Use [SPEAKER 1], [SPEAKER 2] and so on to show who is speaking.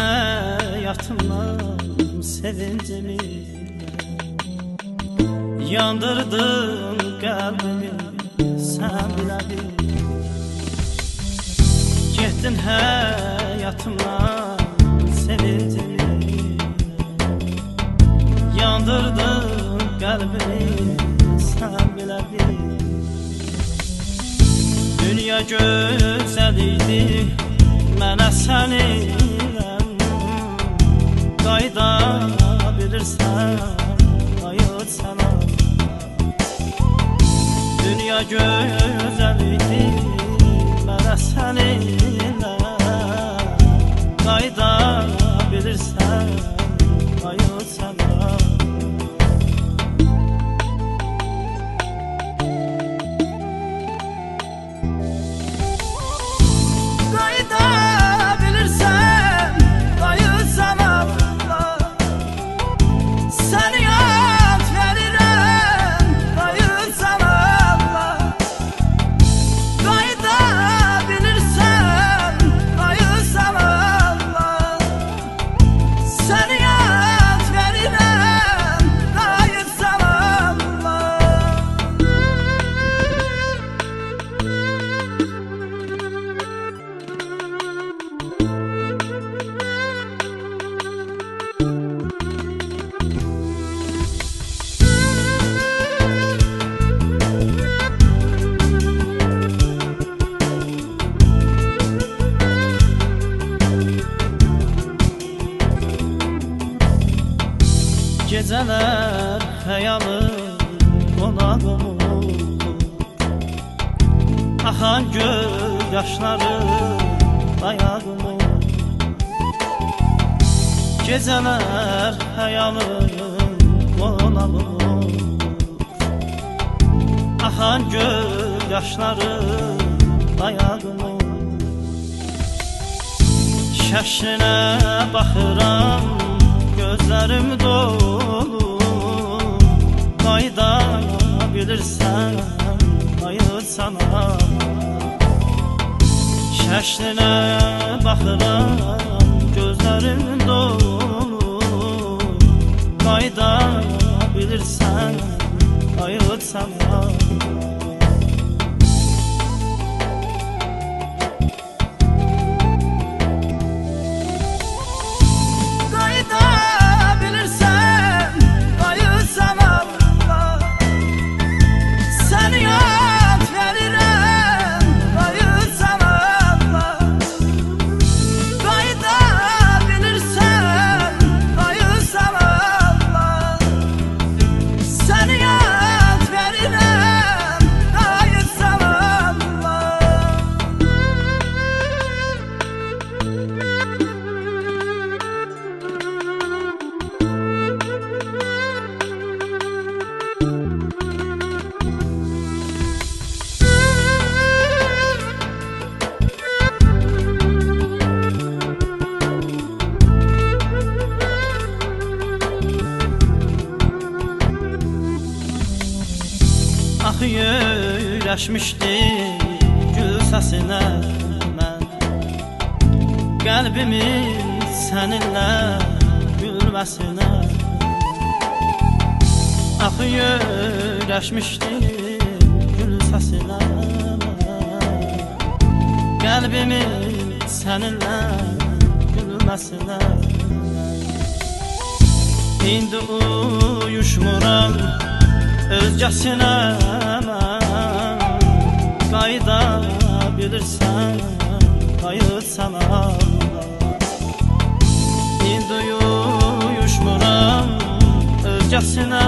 [SPEAKER 1] həyatımdan sevincimi, yandırdın qəlbimi, sən biləbil. Getdin həyatımdan sevincimi, yandırdın qəlbimi, sən biləbil. Dünya gözəl idi, mənə səninlə qayda bilirsən, ayıt sənə. Dünya gözəl idi, mənə səninlə qayda bilirsən, ayıt sənə. Gecələr xəyalım qonağım oldu, axan göz yaşları dayağım oldu. Gecələr xəyalım qonağım oldu, axan göz yaşları dayağım oldu. Şəşinə baxıram, gözlərim dolu, qayda bilirsən, ayır sana. Şəşlinə baxıram, gözlərim dolu, qayda bilirsən, ayır sana. Axı öyrəşmişdim gül səsinə mən, qəlbimin səninlə gülməsinə. Axı öyrəşmişdim gül səsinə mən, qəlbimin səninlə gülməsinə. İndi uyuşmuram özgəsinə mən, qayda bilirsən, qayıt sana. İndi uyuşmuram özgəsinə